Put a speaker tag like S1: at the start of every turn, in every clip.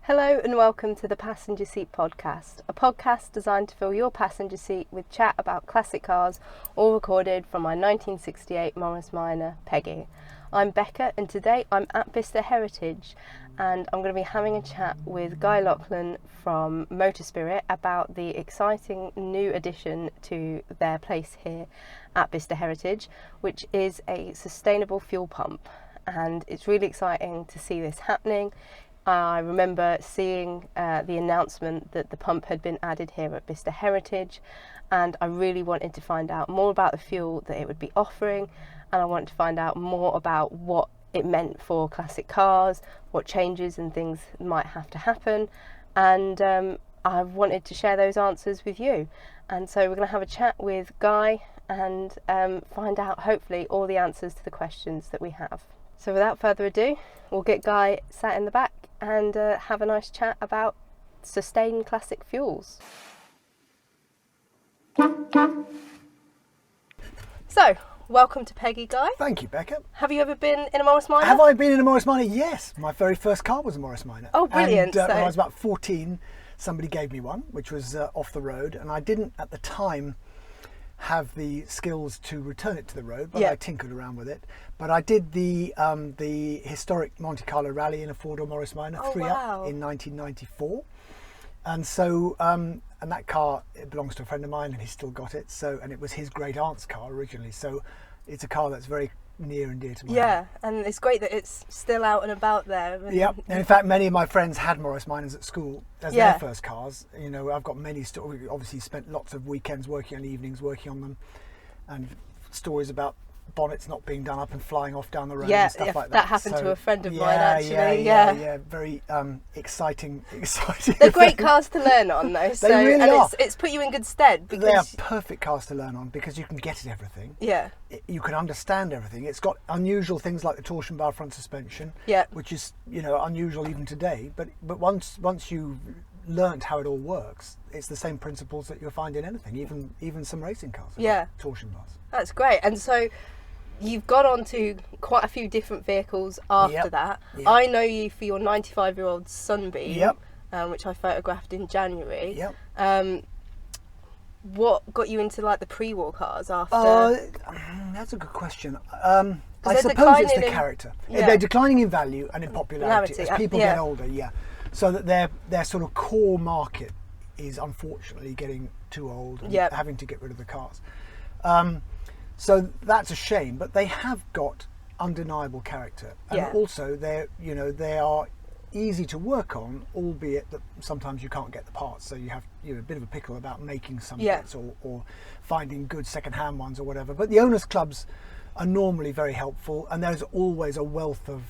S1: Hello and welcome to the Passenger Seat Podcast, a podcast designed to fill your passenger seat with chat about classic cars, all recorded from my 1968 Morris Minor, Peggy. I'm Becca and today I'm at Bicester Heritage and I'm going to be having a chat with Guy Lachlan from Motor Spirit about the exciting new addition to their place here at Bicester Heritage, which is a sustainable fuel pump, and it's really exciting to see this happening. I remember seeing the announcement that the pump had been added here at Bicester Heritage, and I really wanted to find out more about the fuel that it would be offering, and I wanted to find out more about what it meant for classic cars, what changes and things might have to happen, and I wanted to share those answers with you. And so we're going to have a chat with Guy and find out hopefully all the answers to the questions that we have. So without further ado, we'll get Guy sat in the back and have a nice chat about sustained classic fuels. So, welcome to Peggy, Guy.
S2: Thank you, Becca.
S1: Have you ever been in a Morris Minor?
S2: Have I been in a Morris Minor? Yes. My very first car was a Morris Minor.
S1: Oh, brilliant.
S2: And when I was about 14, somebody gave me one, which was off the road, and I didn't at the time have the skills to return it to the road, but I tinkered around with it. But I did the historic Monte Carlo rally in a four-door Morris Minor, 3-up in 1994. And so, and that car, it belongs to a friend of mine and he's still got it. So, and it was his great aunt's car originally. So it's a car that's very near and dear to my heart.
S1: And it's great that it's still out and about there.
S2: Yeah, and in fact, many of my friends had Morris Minors at school as their first cars. You know, I've got many stories. Obviously, spent lots of weekends working on evenings working on them, and stories about bonnets not being done up and flying off down the road and stuff like that.
S1: That happened to a friend of mine actually.
S2: Very exciting.
S1: They're great cars to learn on though.
S2: They really are.
S1: It's put you in good stead because
S2: they are perfect cars to learn on because you can get at everything.
S1: Yeah.
S2: You can understand everything. It's got unusual things like the torsion bar front suspension, which is, you know, unusual even today. But once you've learnt how it all works, it's the same principles that you'll find in anything, even some racing cars. Torsion bars. That's
S1: great. And so you've gone on to quite a few different vehicles after that. I know you for your 95-year-old Sunbeam, which I photographed in January. What got you into like the pre-war cars after?
S2: That's a good question. I suppose it's the character. They're declining in value and in popularity as people get older. So that their sort of core market is unfortunately getting too old and having to get rid of the cars. So that's a shame, but they have got undeniable character, and also they are easy to work on, albeit that sometimes you can't get the parts, so you have a bit of a pickle about making some bits or finding good second-hand ones or whatever. But the owners' clubs are normally very helpful, and there's always a wealth of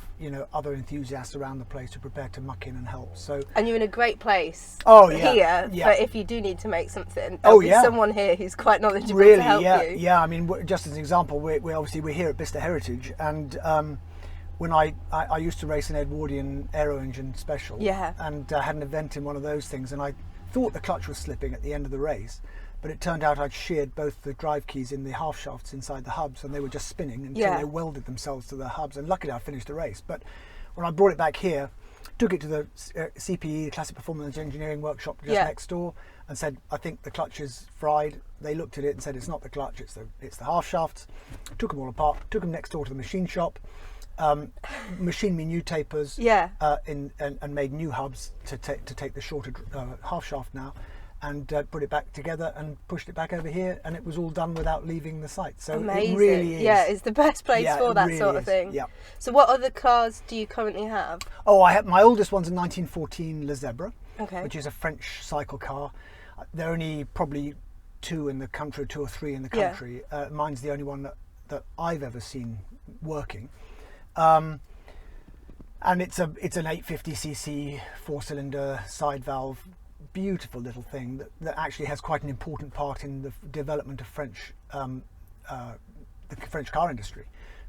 S2: other enthusiasts around the place who are prepared to muck in and help. So, and
S1: you're in a great place
S2: here.
S1: But if you do need to make something, there'll be someone here who's quite knowledgeable to help you. I
S2: mean, just as an example, we're here at Bicester Heritage, and when I used to race an Edwardian aero engine special, and had an event in one of those things, and I thought the clutch was slipping at the end of the race. But it turned out I'd sheared both the drive keys in the half shafts inside the hubs, and they were just spinning until they welded themselves to the hubs. And luckily I finished the race. But when I brought it back here, took it to the CPE, the Classic Performance Engineering Workshop just next door, and said, I think the clutch is fried. They looked at it and said, it's not the clutch, it's the half shafts. Took them all apart, took them next door to the machine shop, machined me new tapers, and made new hubs to take the shorter half shaft now. And put it back together and pushed it back over here, and it was all done without leaving the site. So
S1: amazing.
S2: It really is.
S1: Yeah, it's the best place for that really sort of thing.
S2: Yeah.
S1: So what other cars do you currently have?
S2: Oh, my oldest one's a 1914 Le Zebra, which is a French cycle car. There are only probably two in the country, two or three in the country. Mine's the only one that I've ever seen working. And it's an 850cc 4-cylinder side valve. Beautiful little thing that actually has quite an important part in the development of the French car industry.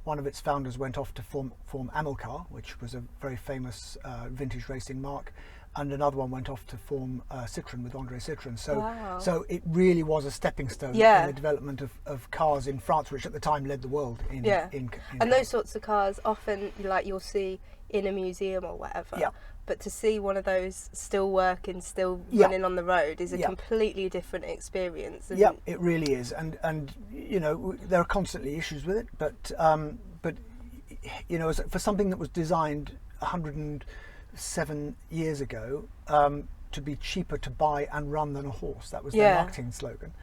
S2: One of its founders went off to form Amilcar, which was a very famous vintage racing mark, and another one went off to form Citroën with André Citroën. So,
S1: wow.
S2: so it really was a stepping stone in the development of cars in France, which at the time led the world in
S1: and
S2: cars.
S1: Those sorts of cars often, like, you'll see in a museum or whatever.
S2: Yeah.
S1: But to see one of those still working, still running on the road is a completely different experience.
S2: Yeah, it really is, and you know, there are constantly issues with it, but you know, for something that was designed 107 years ago to be cheaper to buy and run than a horse, that was their marketing slogan.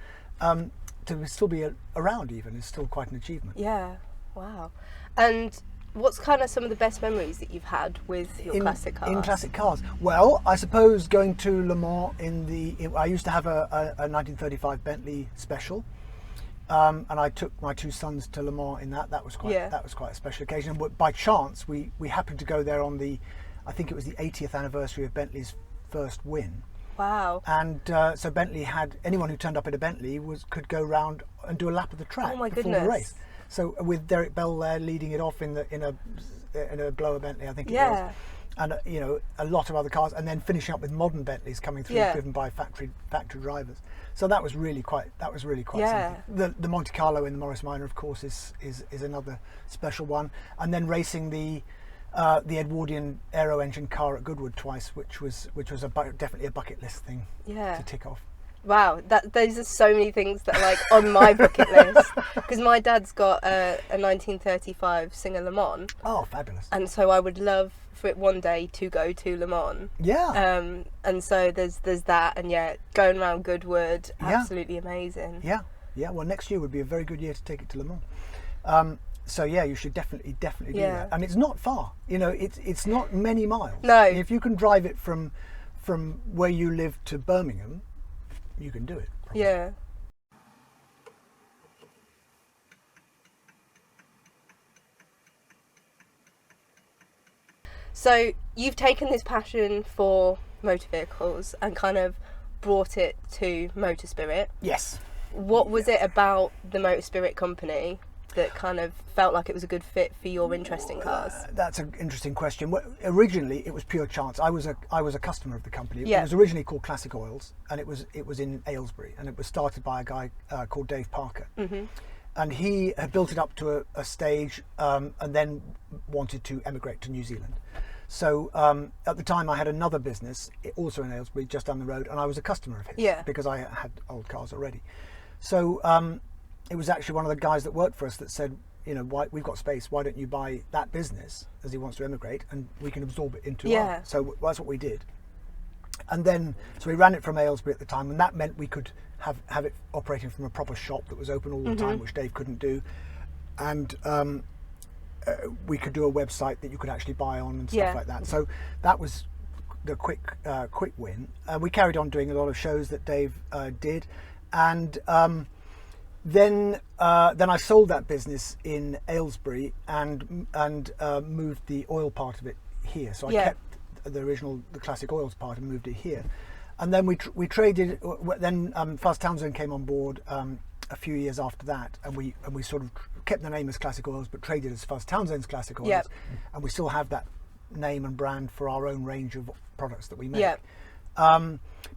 S2: To still be around even is still quite an achievement.
S1: Yeah, wow. And what's kind of some of the best memories that you've had with your classic cars?
S2: In classic cars? Well, I suppose going to Le Mans I used to have a 1935 Bentley Special, and I took my two sons to Le Mans in that. That was quite a special occasion. But by chance, we happened to go there on I think it was the 80th anniversary of Bentley's first win.
S1: Wow.
S2: And so Bentley had, anyone who turned up in a Bentley could go round and do a lap of the track before the race. So with Derek Bell there leading it off in a blower Bentley, I think it was, and you know, a lot of other cars, and then finishing up with modern Bentleys coming through, driven by factory drivers. So that was really quite something. The Monte Carlo in the Morris Minor, of course, is another special one, and then racing the Edwardian aero engine car at Goodwood twice, which was definitely a bucket list thing to tick off.
S1: Wow, those are so many things that are like on my bucket list, because my dad's got a 1935 Singer Le Mans.
S2: Oh, fabulous!
S1: And so I would love for it one day to go to Le Mans.
S2: Yeah.
S1: And so there's that, and going around Goodwood, absolutely amazing.
S2: Yeah. Well, next year would be a very good year to take it to Le Mans. So yeah, you should definitely do that. And it's not far. You know, it's not many miles.
S1: No.
S2: If you can drive it from where you live to Birmingham, you can do it. Probably.
S1: Yeah. So you've taken this passion for motor vehicles and kind of brought it to Motor Spirit.
S2: Yes.
S1: What was it about the Motor Spirit company that kind of felt like it was a good fit for your interest in cars?
S2: That's an interesting question. Well, originally, it was pure chance. I was a customer of the company.
S1: Yeah.
S2: It was originally called Classic Oils, and it was in Aylesbury, and it was started by a guy called Dave Parker. Mm-hmm. And he had built it up to a stage, and then wanted to emigrate to New Zealand. So at the time, I had another business, also in Aylesbury, just down the road, and I was a customer of his because I had old cars already. So it was actually one of the guys that worked for us that said, you know, we've got space, why don't you buy that business, as he wants to emigrate, and we can absorb it into ours. So that's what we did. And then, so we ran it from Aylesbury at the time, and that meant we could have it operating from a proper shop that was open all the time, which Dave couldn't do. And we could do a website that you could actually buy on and stuff like that. So that was the quick win. We carried on doing a lot of shows that Dave did, and then I sold that business in Aylesbury and moved the oil part of it here. So I kept the classic oils part and moved it here. And then we traded. Then Fuzz Townsend came on board a few years after that, and we sort of kept the name as Classic Oils, but traded as Fuzz Townsend's Classic Oils. Yep. And we still have that name and brand for our own range of products that we make. Yep.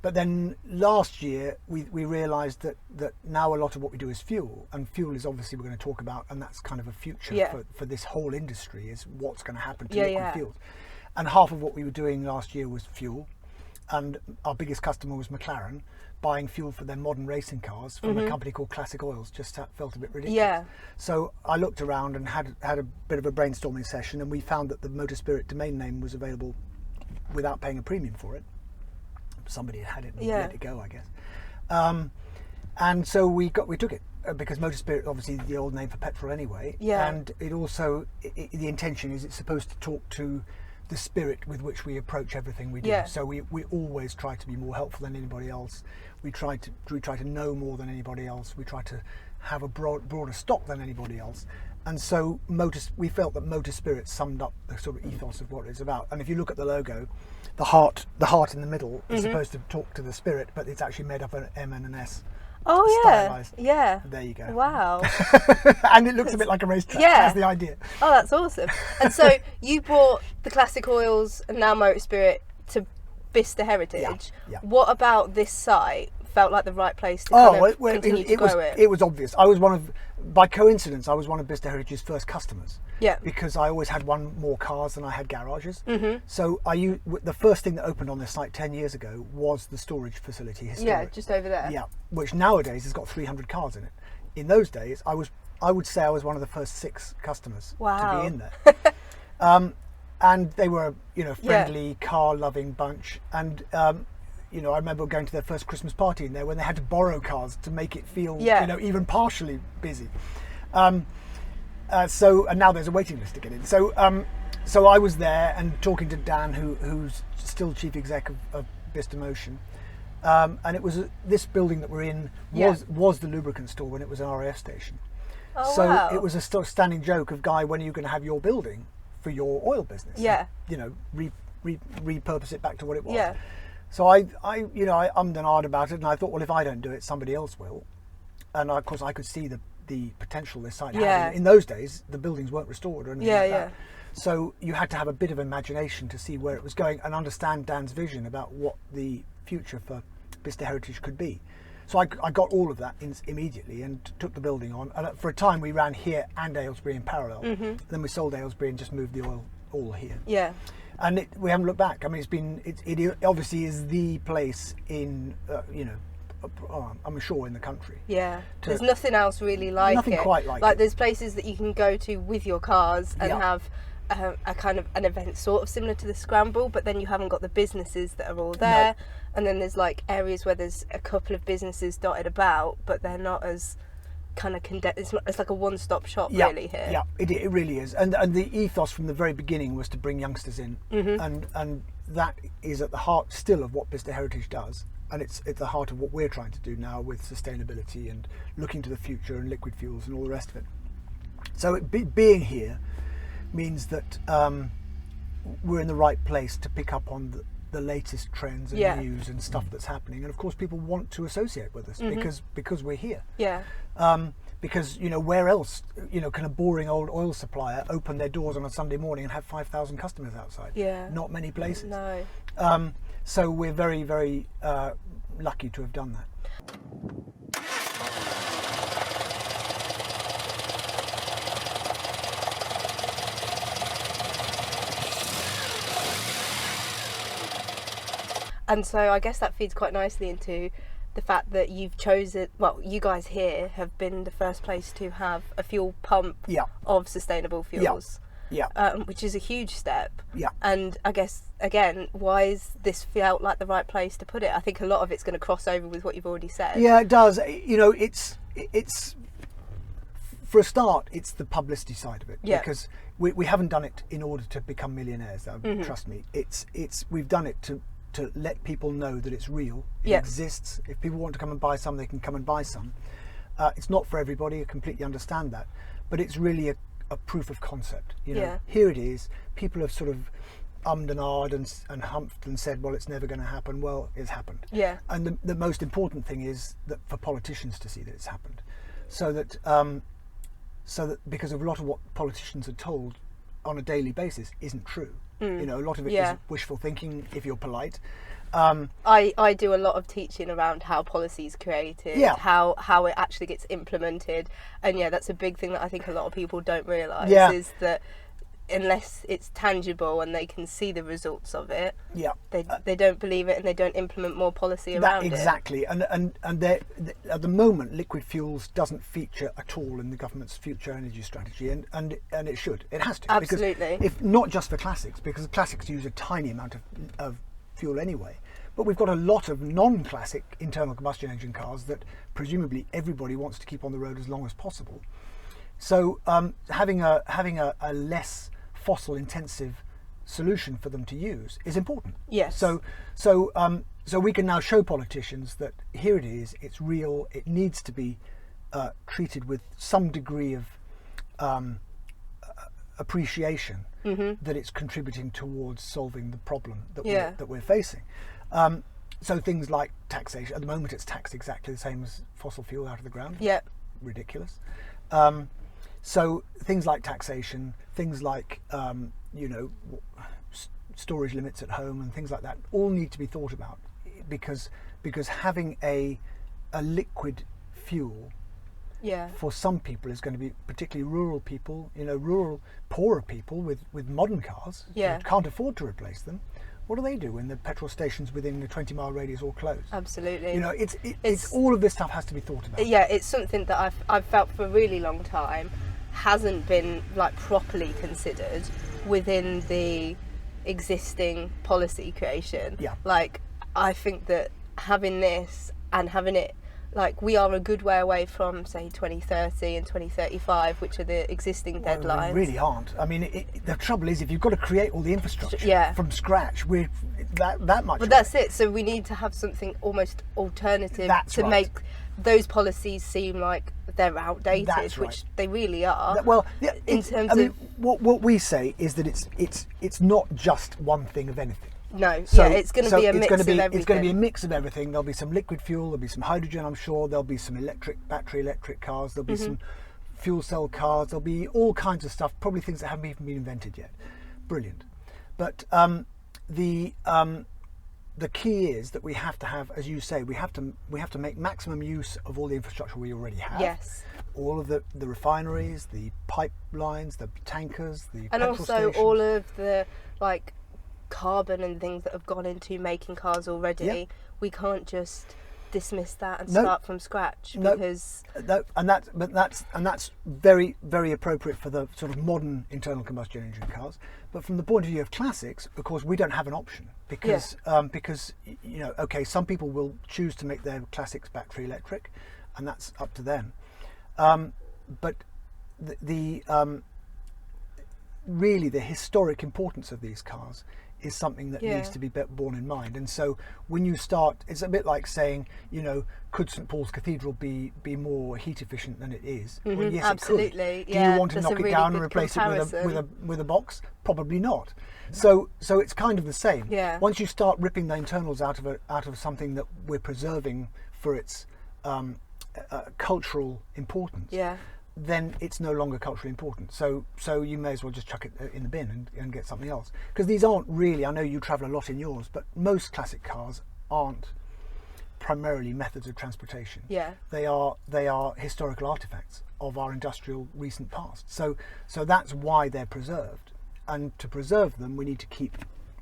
S2: But then last year we realised that now a lot of what we do is fuel, and fuel is obviously we're going to talk about, and that's kind of a future for this whole industry, is what's going to happen to liquid fuels. And half of what we were doing last year was fuel, and our biggest customer was McLaren, buying fuel for their modern racing cars from a company called Classic Oils. Just felt a bit ridiculous. Yeah. So I looked around and had a bit of a brainstorming session, and we found that the Motor Spirit domain name was available without paying a premium for it. Somebody had it and let it go, I guess. And so we took it because Motor Spirit, obviously the old name for petrol anyway. Yeah. And it also the intention is it's supposed to talk to the spirit with which we approach everything we do. Yeah. So we always try to be more helpful than anybody else. We try to know more than anybody else. We try to have a broader stock than anybody else. And so we felt that Motor Spirit summed up the sort of ethos of what it's about. And if you look at the logo, the heart in the middle is supposed to talk to the spirit, but it's actually made up of an M and an S.
S1: Oh
S2: stylized.
S1: Yeah.
S2: There you go.
S1: Wow.
S2: And it looks a bit like a racetrack. Yeah. That's the idea.
S1: Oh, that's awesome. And so you brought the Classic Oils and now Motor Spirit Bicester Heritage.
S2: Yeah.
S1: What about this site felt like the right place to continue to grow it?
S2: It was obvious. By coincidence, I was one of Bicester Heritage's first customers.
S1: Yeah.
S2: Because I always had one more cars than I had garages.
S1: Mm-hmm.
S2: So the first thing that opened on this site 10 years ago was the storage facility.
S1: Yeah, just over there.
S2: Yeah, which nowadays has got 300 cars in it. In those days, I would say I was one of the first 6 customers to be in there. And they were, friendly, car-loving bunch. And I remember going to their first Christmas party in there when they had to borrow cars to make it feel, even partially busy. And now there's a waiting list to get in. So I was there and talking to Dan, who's still chief exec of Bicester Motion. And it was this building that we're in was the lubricant store when it was an RAF station.
S1: Oh,
S2: so
S1: wow.
S2: it was a standing joke of, Guy, when are you going to have your building for your oil business?
S1: Yeah.
S2: And, repurpose it back to what it was.
S1: Yeah.
S2: So I ummed and ahed about it, and I thought, well, if I don't do it, somebody else will. And of course, I could see the potential this site had. In those days, the buildings weren't restored or anything like that. So you had to have a bit of imagination to see where it was going and understand Dan's vision about what the future for Bicester Heritage could be. So I got all of that immediately and took the building on. And for a time, we ran here and Aylesbury in parallel. Mm-hmm. Then we sold Aylesbury and just moved the oil all here. Yeah. And we haven't looked back. I mean, it obviously is the place in, I'm sure in the country.
S1: Yeah. There's nothing else really like
S2: nothing
S1: it.
S2: Nothing quite like it.
S1: Like there's places that you can go to with your cars and have a kind of an event sort of similar to the Scramble, but then you haven't got the businesses that are all there. No. And then there's like areas where there's a couple of businesses dotted about, but they're not as kind of condensed. It's like a one-stop shop really here. Yeah,
S2: it really is. And the ethos from the very beginning was to bring youngsters in, and that is at the heart still of what Bicester Heritage does, and it's at the heart of what we're trying to do now with sustainability and looking to the future and liquid fuels and all the rest of it. So being here means that we're in the right place to pick up on the latest trends and news and stuff that's happening, and of course people want to associate with us because we're here. Because where else can a boring old oil supplier open their doors on a Sunday morning and have 5,000 customers outside? Not many places.
S1: No.
S2: So we're very, very lucky to have done that.
S1: And so I guess that feeds quite nicely into the fact that you've chosen, you guys here have been the first place to have a fuel pump of sustainable fuels, which is a huge step. And I guess, again, why is this felt like the right place to put it? I think a lot of it's going to cross over with what you've already said.
S2: Yeah, it does. It's for a start, it's the publicity side of it, because we haven't done it in order to become millionaires. Trust me, we've done it to let people know that it's real, it exists. If people want to come and buy some, they can come and buy some. It's not for everybody, I completely understand that, but it's really a proof of concept. Here it is. People have sort of ummed and ahed and humphed and said, well, it's never going to happen. Well, it's happened. And the most important thing is that for politicians to see that it's happened, so that because of a lot of what politicians are told on a daily basis isn't true. A lot of it is wishful thinking, if you're polite.
S1: I do a lot of teaching around how policy is created, how it actually gets implemented, and that's a big thing that I think a lot of people don't realise is that unless it's tangible and they can see the results of it, they don't believe it and they don't implement more policy around it.
S2: Exactly, and at the moment, liquid fuels doesn't feature at all in the government's future energy strategy, and it should. It has to.
S1: Absolutely.
S2: Because if not just for classics, because classics use a tiny amount of fuel anyway, but we've got a lot of non-classic internal combustion engine cars that presumably everybody wants to keep on the road as long as possible. So having a less fossil intensive solution for them to use is important. So we can now show politicians that here it is, it's real, it needs to be treated with some degree of appreciation that it's contributing towards solving the problem that we're facing. So things like taxation, at the moment it's taxed exactly the same as fossil fuel out of the ground. Ridiculous. So things like taxation, things like storage limits at home and things like that all need to be thought about, because having a liquid fuel for some people is going to be, particularly rural people, rural poorer people with modern cars who can't afford to replace them. What do they do when the petrol stations within the 20-mile radius all close?
S1: Absolutely.
S2: It's all of this stuff has to be thought about.
S1: Yeah, it's something that I've felt for a really long time hasn't been like properly considered within the existing policy creation.
S2: Yeah.
S1: Like, I think that having this and having it, like, we are a good way away from, say, 2030 and 2035, which are the existing deadlines.
S2: We really aren't. I mean, the trouble is, if you've got to create all the infrastructure from scratch, we're that much.
S1: But that's it. So we need to have something almost alternative make those policies seem like they're outdated, which they really are.
S2: What we say is that it's not just one thing of anything.
S1: No, it's going to be a mix of everything.
S2: It's going to be a mix of everything. There'll be some liquid fuel, there'll be some hydrogen, I'm sure. There'll be some battery electric cars. There'll be some fuel cell cars. There'll be all kinds of stuff. Probably things that haven't even been invented yet. Brilliant. But the key is that we have to have, as you say, we have to make maximum use of all the infrastructure we already have.
S1: Yes.
S2: All of the refineries, the pipelines, the tankers, the
S1: and
S2: petrol
S1: also
S2: stations.
S1: all of the carbon and things that have gone into making cars already.
S2: Yeah.
S1: We can't just dismiss that and start from scratch because
S2: that's very, very appropriate for the sort of modern internal combustion engine cars. But from the point of view of classics, of course, we don't have an option because some people will choose to make their classics battery electric, and that's up to them. But really the historic importance of these cars is something that needs to be borne in mind. And so when you start, it's a bit like saying, could St Paul's Cathedral be more heat efficient than it is? Well, yes,
S1: absolutely.
S2: It could. Do you want to knock it down and replace it with a box? Probably not. So it's kind of the same.
S1: Yeah.
S2: Once you start ripping the internals out of something that we're preserving for its cultural importance, then it's no longer culturally important. So you may as well just chuck it in the bin and get something else. Because these aren't really, I know you travel a lot in yours, but most classic cars aren't primarily methods of transportation.
S1: Yeah.
S2: They are historical artifacts of our industrial recent past. So that's why they're preserved. And to preserve them, we need to keep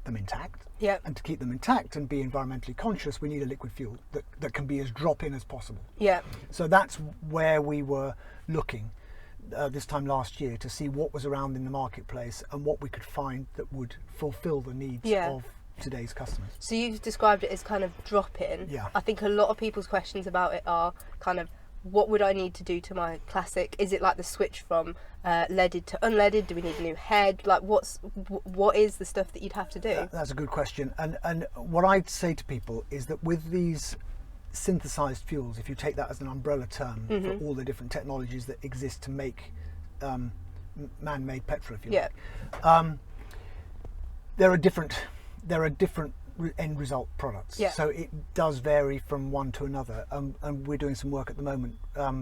S2: them intact.
S1: Yeah.
S2: And to keep them intact and be environmentally conscious, we need a liquid fuel that can be as drop-in as possible.
S1: Yeah.
S2: So that's where we were looking this time last year to see what was around in the marketplace and what we could find that would fulfill the needs of today's customers.
S1: So you've described it as kind of drop-in.
S2: Yeah.
S1: I think a lot of people's questions about it are kind of, what would I need to do to my classic? Is it like the switch from leaded to unleaded? Do we need a new head? Like, what is the stuff that you'd have to do?
S2: That's a good question. And what I'd say to people is that with these synthesized fuels, if you take that as an umbrella term for all the different technologies that exist to make man-made petrol, if you like, there are different end result products. So it does vary from one to another, and we're doing some work at the moment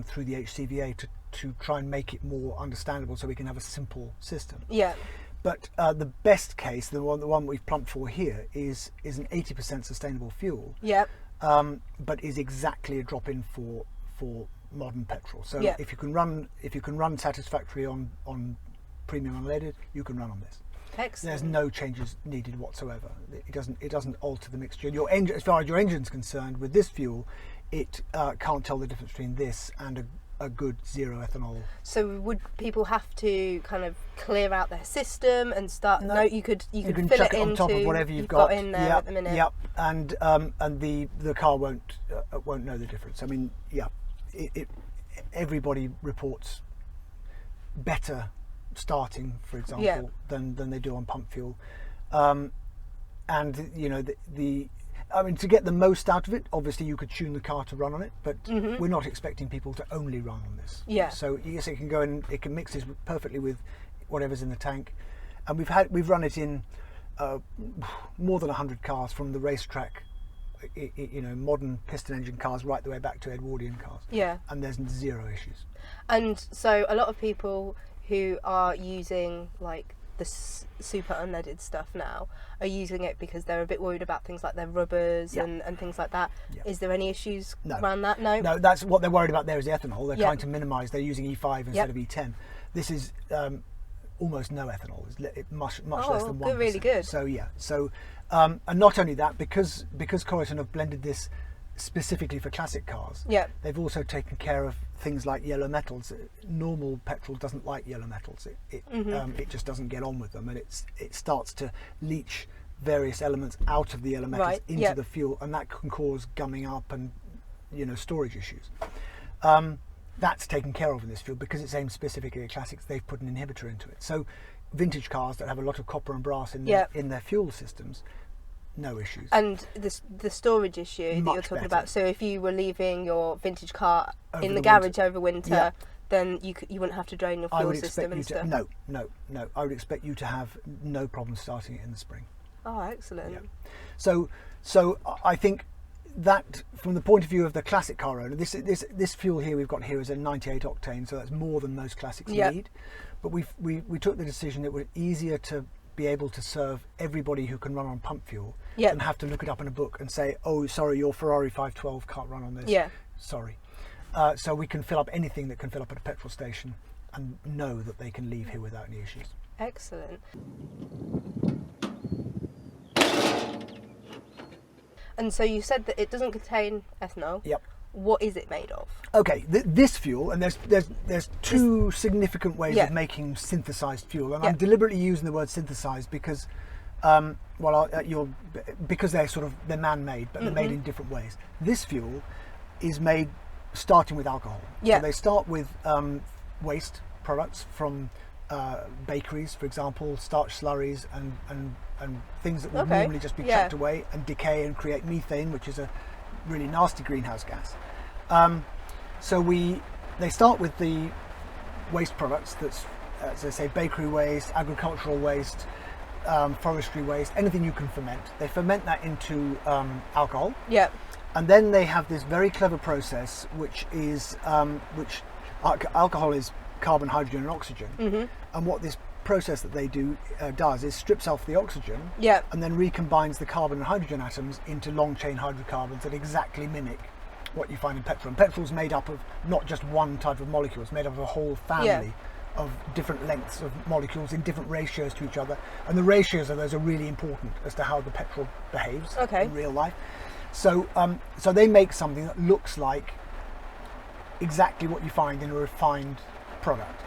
S2: through the HCVA to try and make it more understandable so we can have a simple system. But the best case, the one we've plumped for here, is an 80% sustainable fuel. But is exactly a drop-in for modern petrol. So if you can run satisfactory on premium unleaded, you can run on this.
S1: Excellent.
S2: There's no changes needed whatsoever. It doesn't alter the mixture. Your engine, as far as your engine's concerned, with this fuel, it can't tell the difference between this and a good zero ethanol.
S1: So would people have to kind of clear out their system and start? No, you could fill
S2: chuck
S1: it
S2: on top of whatever you've got
S1: in there at the minute.
S2: And the car won't know the difference. I mean, everybody reports better starting, for example, than they do on pump fuel, and I mean, to get the most out of it, obviously you could tune the car to run on it, but we're not expecting people to only run on this. So yes, it can go and it can mix this perfectly with whatever's in the tank, and we've run it in more than 100 cars, from the racetrack, modern piston engine cars, right the way back to Edwardian cars. And there's zero issues.
S1: And so a lot of people who are using like the super unleaded stuff now are using it because they're a bit worried about things like their rubbers and things like that. Is there any issues around that? No,
S2: that's what they're worried about there is the ethanol. They're trying to minimise. They're using E5 instead of E10. This is almost no ethanol. It's much less than 1%.
S1: Really good.
S2: So and not only that, because Coryton have blended this specifically for classic cars, they've also taken care of things like yellow metals. Normal petrol doesn't like yellow metals. It just doesn't get on with them, and it starts to leach various elements out of the yellow metals into the fuel, and that can cause gumming up and storage issues. That's taken care of in this fuel because it's aimed specifically at classics. They've put an inhibitor into it. So vintage cars that have a lot of copper and brass in their fuel systems, no issues.
S1: And the storage issue that you're talking about, so if you were leaving your vintage car in the garage over winter, then you wouldn't have to drain your fuel system and stuff?
S2: No. I would expect you to have no problem starting it in the spring.
S1: Oh, excellent.
S2: Yeah. So I think that from the point of view of the classic car owner, this fuel here we've got here is a 98 octane, so that's more than most classics need. But we took the decision that it was easier to be able to serve everybody who can run on pump fuel than have to look it up in a book and say, oh, sorry, your Ferrari 512 can't run on this. Sorry. So we can fill up anything that can fill up at a petrol station and know that they can leave here without any issues.
S1: Excellent. And so you said that it doesn't contain ethanol.
S2: Yep.
S1: What is it made of?
S2: Okay, this fuel, and there's two significant ways of making synthesized fuel, and I'm deliberately using the word synthesized because, because they're man-made, but they're made in different ways. This fuel is made starting with alcohol. So they start with waste products from bakeries, for example, starch slurries and things that would normally just be chucked away and decay and create methane, which is a really nasty greenhouse gas. So they start with the waste products, that's as I say, bakery waste, agricultural waste, forestry waste, anything you can ferment. They ferment that into alcohol. And then they have this very clever process, which is alcohol is carbon, hydrogen, and oxygen. And what this process that they do does is strips off the oxygen and then recombines the carbon and hydrogen atoms into long chain hydrocarbons that exactly mimic what you find in petrol. And petrol is made up of not just one type of molecule, it's made up of a whole family of different lengths of molecules in different ratios to each other, and the ratios of those are really important as to how the petrol behaves in real life. So they make something that looks like exactly what you find in a refined product.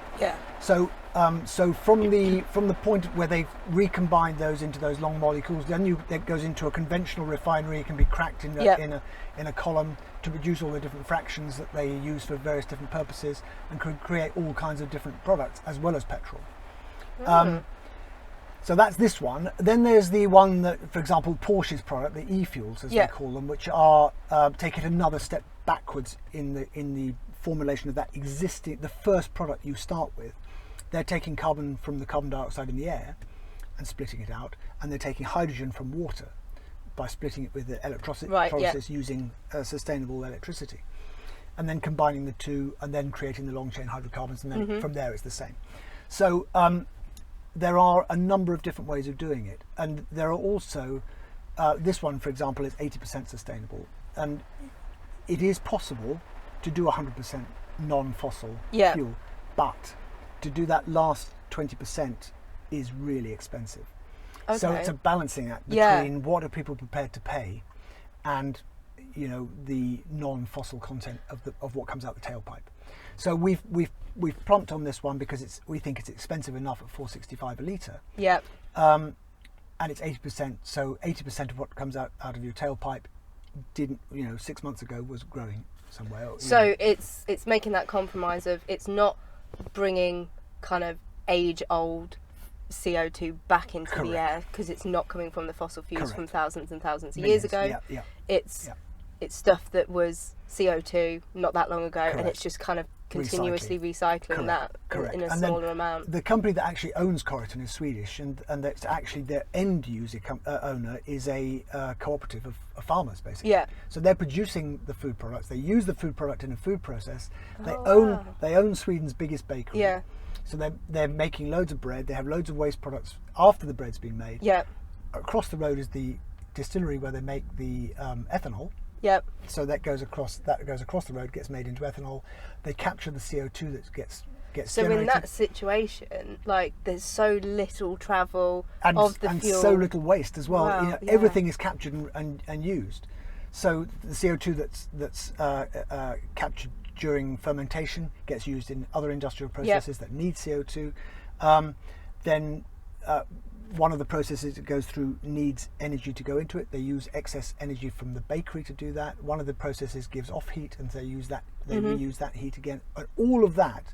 S2: So from the point where they've recombined those into those long molecules, then it goes into a conventional refinery. It can be cracked in a column to produce all the different fractions that they use for various different purposes, and could create all kinds of different products as well as petrol. So that's this one. Then there's the one that, for example, Porsche's product, the e-fuels as they call them, which are take it another step backwards in the formulation of that the first product you start with. They're taking carbon from the carbon dioxide in the air and splitting it out, and they're taking hydrogen from water by splitting it with the electrolysis using sustainable electricity, and then combining the two and then creating the long chain hydrocarbons, and then from there it's the same. So there are a number of different ways of doing it, and there are also this one, for example, is 80% sustainable, and it is possible to do 100% non-fossil fuel, but to do that last 20% is really expensive. So it's a balancing act between what are people prepared to pay and the non-fossil content of what comes out the tailpipe. So we've plumped on this one because we think it's expensive enough at $4.65 a litre. And it's 80%, so 80% of what comes out of your tailpipe didn't 6 months ago was growing somewhere.
S1: So it's making that compromise of it's not bringing kind of age-old CO2 back into the air because it's not coming from the fossil fuels from thousands and thousands of years ago. It's stuff that was CO2 not that long ago, and it's just kind of continuously recycling that in a smaller amount. The
S2: company that actually owns Coryton is Swedish, and that's actually their end user owner is a cooperative of farmers, basically. So they're producing the food products. They use the food product in a food process. They own Sweden's biggest bakery. So they're making loads of bread. They have loads of waste products after the bread's been made.
S1: Yep.
S2: Across the road is the distillery where they make the ethanol.
S1: Yep.
S2: So that goes across the road, gets made into ethanol. They capture the CO2 that gets
S1: so
S2: generated.
S1: In that situation, like, there's so little travel
S2: and
S1: of the fuel,
S2: so little waste as well.
S1: Wow,
S2: You know, everything is captured and used. So the CO2 that's captured during fermentation gets used in other industrial processes that need CO2. Then one of the processes it goes through needs energy to go into it. They use excess energy from the bakery to do that. One of the processes gives off heat, and they use that. They reuse that heat again. And all of that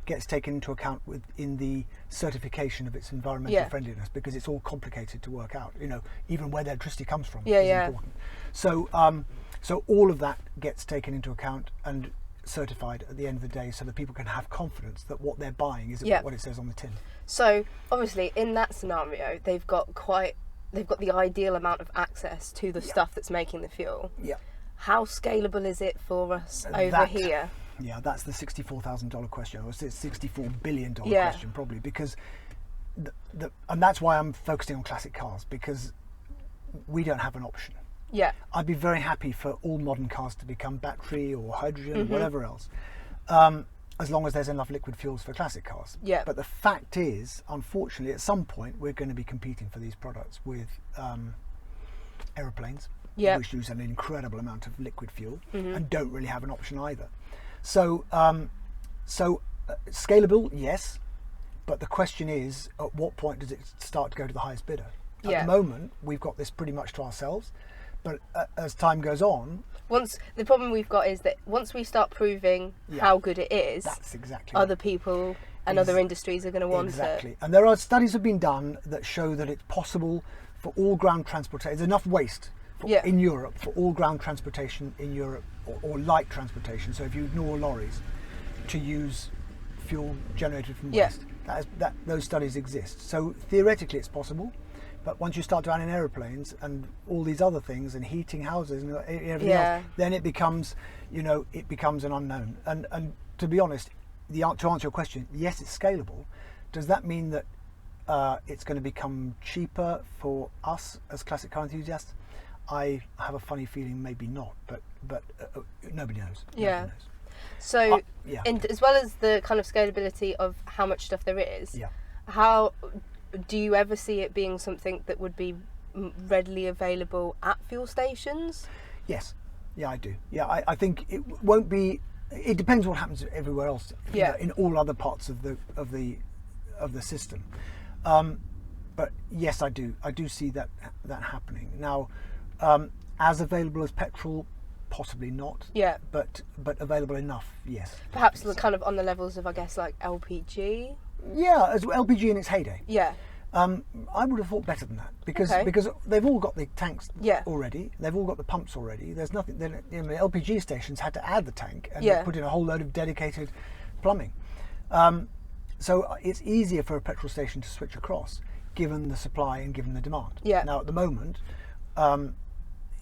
S2: gets taken into account in the certification of its environmental friendliness, because it's all complicated to work out. You know, even where the electricity comes from is important. So, so all of that gets taken into account and certified at the end of the day, so that people can have confidence that what they're buying is what it says on the tin.
S1: So obviously, in that scenario, they've got the ideal amount of access to the stuff that's making the fuel.
S2: Yeah.
S1: How scalable is it for us over here?
S2: Yeah, that's the $64,000 question, or $64 billion question, probably, because and that's why I'm focusing on classic cars, because we don't have an option.
S1: Yeah.
S2: I'd be very happy for all modern cars to become battery or hydrogen or whatever else, as long as there's enough liquid fuels for classic cars.
S1: Yeah.
S2: But the fact is, unfortunately, at some point we're going to be competing for these products with aeroplanes, which use an incredible amount of liquid fuel and don't really have an option either. So, scalable, yes, but the question is, at what point does it start to go to the highest bidder? At the moment, we've got this pretty much to ourselves, but as time goes on,
S1: the problem we've got is that once we start proving how good it is,
S2: that's exactly
S1: other people and other industries are going to want
S2: it.
S1: it.
S2: And there are studies have been done that show that it's possible for all ground transportation. There's enough waste in Europe for all ground transportation in Europe, or light transportation. So if you ignore lorries, to use fuel generated from waste. Those studies exist. So theoretically, it's possible. But once you start to add in aeroplanes and all these other things and heating houses and everything else, then it becomes, an unknown. And to be honest, to answer your question, yes, it's scalable. Does that mean that it's going to become cheaper for us as classic car enthusiasts? I have a funny feeling maybe not, but nobody knows.
S1: Yeah.
S2: Nobody knows.
S1: So, as well as the kind of scalability of how much stuff there is, how do you ever see it being something that would be readily available at fuel stations?
S2: Yes. Yeah, I do. Yeah, I think it won't be. It depends what happens everywhere else. In all other parts of the system. But yes, I do. I do see that happening now. As available as petrol, possibly not. Yeah. But available enough, yes.
S1: Perhaps kind of on the levels of, I guess, like LPG.
S2: Yeah, as LPG in its heyday.
S1: Yeah.
S2: I would have thought better than that, because they've all got the tanks already. They've all got the pumps already. There's nothing. LPG stations had to add the tank and put in a whole load of dedicated plumbing. So it's easier for a petrol station to switch across, given the supply and given the demand. Yeah. Now at the moment,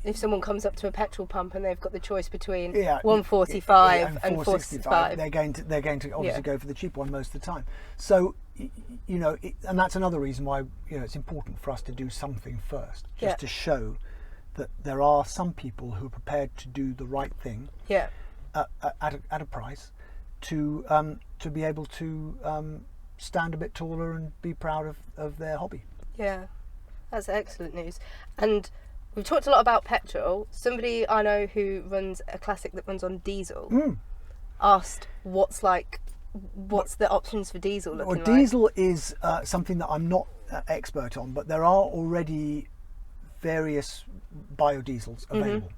S1: if someone comes up to a petrol pump and they've got the choice between 145 and 465,
S2: they're going to obviously go for the cheap one most of the time. So, and that's another reason why it's important for us to do something first, just to show that there are some people who are prepared to do the right thing at a price to be able to stand a bit taller and be proud of their hobby.
S1: Yeah, that's excellent news. And we've talked a lot about petrol. Somebody I know who runs a classic that runs on diesel asked what's the options for diesel looking like?
S2: Well, diesel is something that I'm not expert on, but there are already various biodiesels available.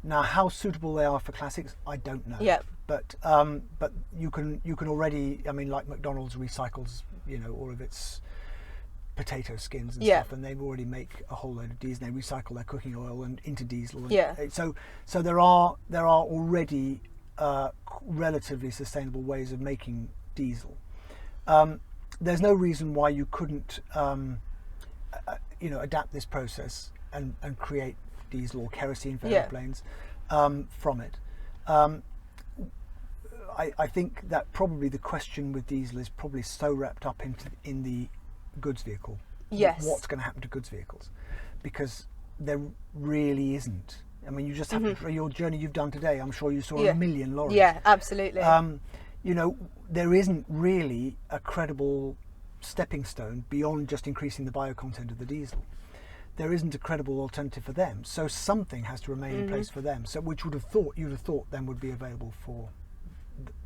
S2: Now, how suitable they are for classics, I don't know. Yeah. But you can already, like McDonald's recycles, all of its potato skins and stuff, and they already make a whole load of diesel. They recycle their cooking oil and into diesel. So there are already relatively sustainable ways of making diesel. There's no reason why you couldn't, adapt this process and create diesel or kerosene for airplanes from it. I think that probably the question with diesel is probably so wrapped up in the goods vehicle.
S1: Yes.
S2: What's going to happen to goods vehicles? Because there really isn't. I mean, you just have to, your journey you've done today, I'm sure you saw a million lorries.
S1: Yeah, absolutely.
S2: You know, there isn't really a credible stepping stone beyond just increasing the bio content of the diesel. There isn't a credible alternative for them, so something has to remain in place for them. So, which you'd have thought then would be available for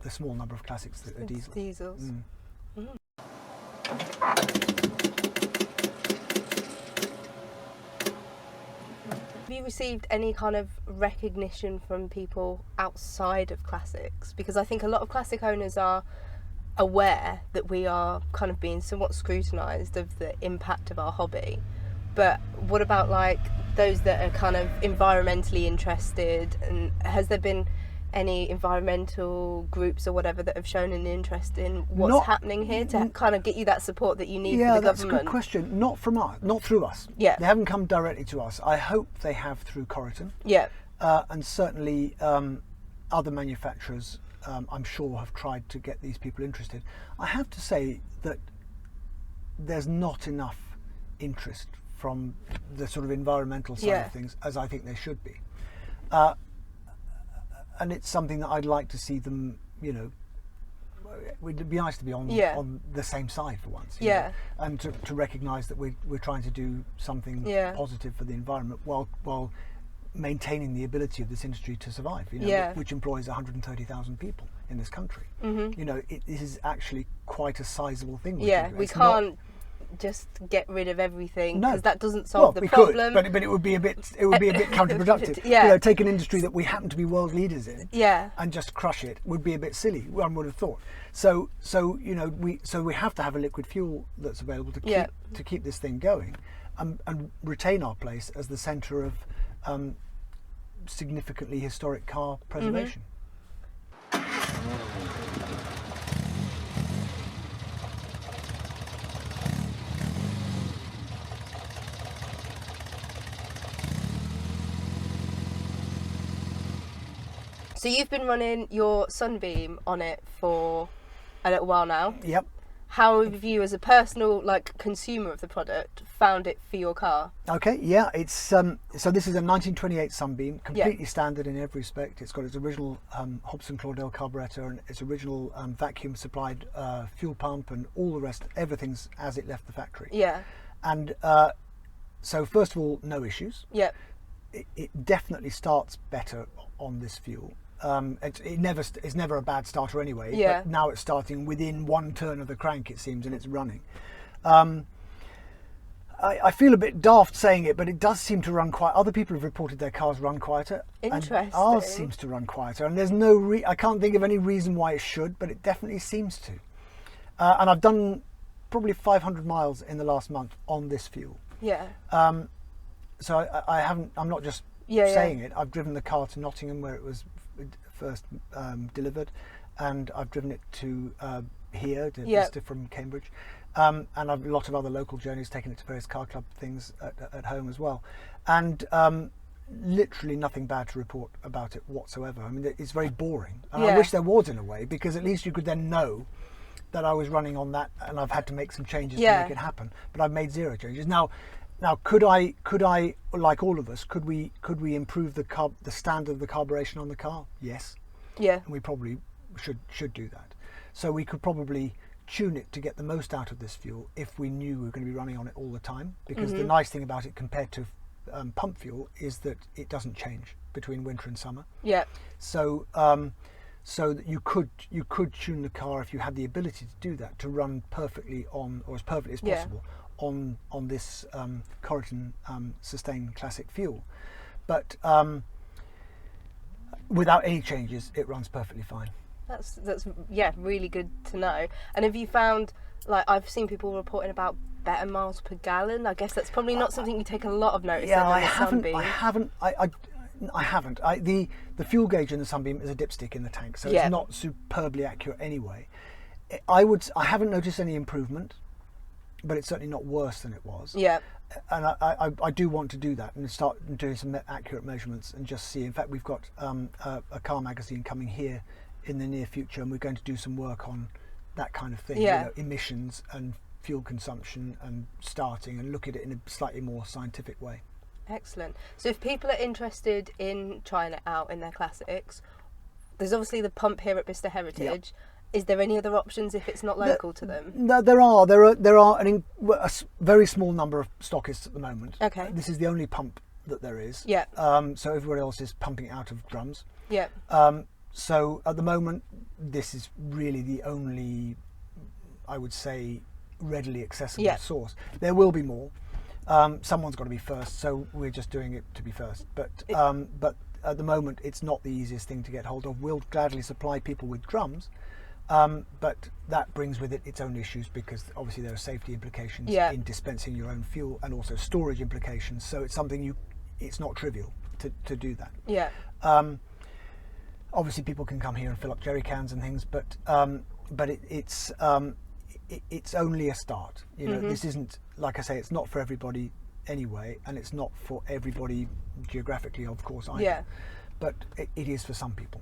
S2: the small number of classics that are diesels.
S1: Diesels. Have you received any kind of recognition from people outside of classics? Because I think a lot of classic owners are aware that we are kind of being somewhat scrutinised of the impact of our hobby. But what about like those that are kind of environmentally interested, and has there been any environmental groups or whatever that have shown an interest in what's happening here to kind of get you that support that you need for the government?
S2: Yeah, that's a good question. Not from us, not through us.
S1: Yeah.
S2: They haven't come directly to us. I hope they have through Coryton.
S1: Yeah.
S2: And certainly other manufacturers, I'm sure, have tried to get these people interested. I have to say that there's not enough interest from the sort of environmental side of things as I think there should be. And it's something that I'd like to see them, you know, it'd be nice to be on the same side for once. You know, and to recognise that we're trying to do something positive for the environment while maintaining the ability of this industry to survive, you know, which employs 130,000 people in this country. You know, it is actually quite a sizable thing.
S1: We can't just get rid of everything, because that doesn't solve the problem.
S2: But it would be a bit counterproductive. You know, take an industry that we happen to be world leaders in, and just crush it would be a bit silly. One would have thought. So you know, we have to have a liquid fuel that's available to keep this thing going, and retain our place as the centre of significantly historic car preservation.
S1: So you've been running your Sunbeam on it for a little while now.
S2: Yep.
S1: How have you, as a personal consumer of the product, found it for your car?
S2: Okay, yeah, it's so this is a 1928 Sunbeam, completely standard in every respect. It's got its original Hobson Claudel carburettor and its original vacuum supplied fuel pump and all the rest. Everything's as it left the factory. Yeah. And so first of all, no issues. Yep. It definitely starts better on this fuel. It's never a bad starter anyway. Yeah. But now it's starting within one turn of the crank, it seems, and it's running. I feel a bit daft saying it, but it does seem to run quiet. Other people have reported their cars run quieter.
S1: Interesting.
S2: And ours seems to run quieter, and there's I can't think of any reason why it should, but it definitely seems to. And I've done probably 500 miles in the last month on this fuel. Yeah. So I haven't. I'm not just saying it. I've driven the car to Nottingham where it was first delivered, and I've driven it to here to Bicester from Cambridge, and I've a lot of other local journeys, taken it to various car club things at home as well, and literally nothing bad to report about it whatsoever. I mean, it's very boring, and I wish there was, in a way, because at least you could then know that I was running on that, and I've had to make some changes to make it happen. But I've made zero changes. Now, could I, like all of us, could we improve the standard of the carburation on the car? Yes. Yeah. And we probably should do that. So we could probably tune it to get the most out of this fuel if we knew we were going to be running on it all the time. Because the nice thing about it compared to pump fuel is that it doesn't change between winter and summer. Yeah. So so that you could tune the car, if you had the ability to do that, to run perfectly on, or as perfectly as possible, on this Coryton Sustain Classic fuel. But without any changes, it runs perfectly fine.
S1: That's really good to know. And have you found, like, I've seen people reporting about better miles per gallon? I guess that's probably not something you take a lot of notice in the Sunbeam.
S2: I haven't. The fuel gauge in the Sunbeam is a dipstick in the tank, so it's not superbly accurate anyway. I haven't noticed any improvement, but it's certainly not worse than it was. Yeah. And I do want to do that and start doing some accurate measurements and just see. In fact, we've got a car magazine coming here in the near future, and we're going to do some work on that kind of thing, emissions and fuel consumption and starting, and look at it in a slightly more scientific way.
S1: Excellent. So if people are interested in trying it out in their classics, there's obviously the pump here at Bicester Heritage. Yep. Is there any other options if it's not local to them?
S2: No, there are a very small number of stockists at the moment.
S1: Okay.
S2: This is the only pump that there is.
S1: Yeah.
S2: So everybody else is pumping out of drums.
S1: Yeah.
S2: So at the moment, this is really the only, I would say, readily accessible source. There will be more. Someone's got to be first, so we're just doing it to be first. But at the moment, it's not the easiest thing to get hold of. We'll gladly supply people with drums. But that brings with it its own issues, because obviously there are safety implications in dispensing your own fuel, and also storage implications. So it's something it's not trivial to do that.
S1: Yeah.
S2: Obviously people can come here and fill up jerry cans and things, but it's only a start. You know, this isn't, like I say, it's not for everybody anyway, and it's not for everybody geographically, of course, either. Yeah. But it is for some people.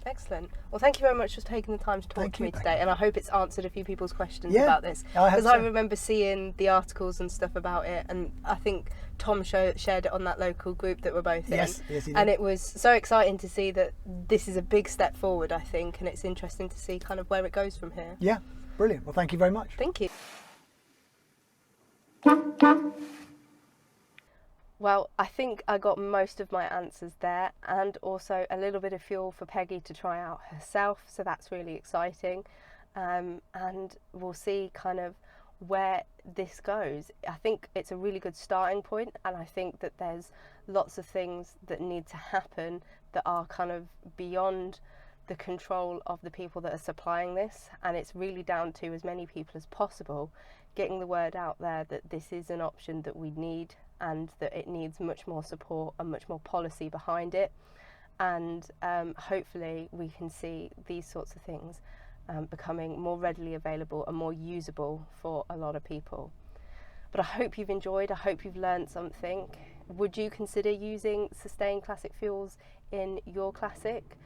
S1: Excellent. Well, thank you very much for taking the time to talk to me today, and I hope it's answered a few people's questions about this. Because I remember seeing the articles and stuff about it, and I think Tom shared it on that local group that we're both in.
S2: Yes, he did.
S1: And it was so exciting to see that this is a big step forward, I think, and it's interesting to see kind of where it goes from here.
S2: Yeah, brilliant. Well, thank you very much.
S1: Thank you. Well, I think I got most of my answers there, and also a little bit of fuel for Peggy to try out herself, so that's really exciting. And we'll see kind of where this goes. I think it's a really good starting point, and I think that there's lots of things that need to happen that are kind of beyond the control of the people that are supplying this, and it's really down to as many people as possible getting the word out there that this is an option that we need, and that it needs much more support and much more policy behind it. And hopefully we can see these sorts of things becoming more readily available and more usable for a lot of people. But I hope you've enjoyed, I hope you've learned something. Would you consider using sustained classic fuels in your classic?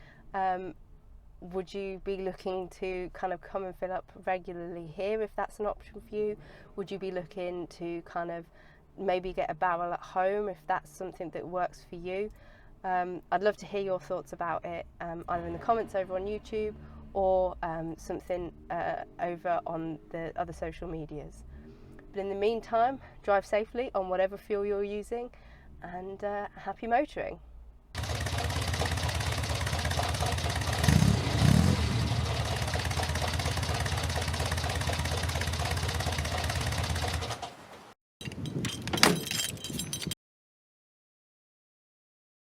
S1: Would you be looking to kind of come and fill up regularly here if that's an option for you? Would you be looking to kind of maybe get a barrel at home if that's something that works for you? I'd love to hear your thoughts about it, either in the comments over on YouTube or something over on the other social medias. But in the meantime, drive safely on whatever fuel you're using, and happy motoring.